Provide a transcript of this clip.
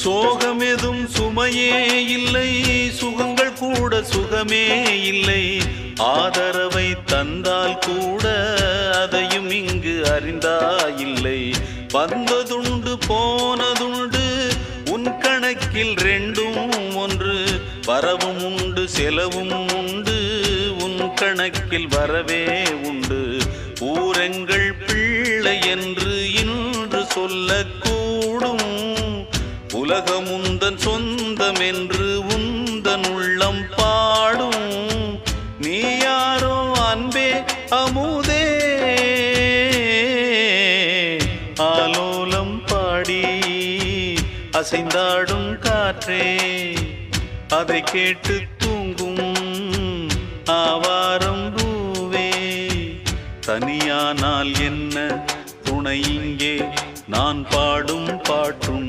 சோகமெதும் சுமையே இல்லை, சுகங்கள் கூட சுகமே இல்லை. ஆதரவை தந்தால் கூட அதையும் இங்கு அறிந்தாயில்லை. வந்ததுண்டு போனதுண்டு உன் கணக்கில் ரெண்டும் ஒன்று. வரவும் உண்டு செலவும் உண்டு, உன் கணக்கில் வரவே உண்டு. ஊரெங்கள் பிள்ளை என்று இன்று சொல்லக்கூடும். உலகம் உந்தன் சொந்தம் என்று உந்தன் உள்ளம் பாடும். நீ யாரோ அன்பே அமுதே, ஆலோலம் பாடி அசைந்தாடும் காற்றே, அதை கேட்டு தூங்கும் ஆவாரம் பூவே. தனியானால் என்ன துணை இங்கே, நான் பாடும் பாட்டும்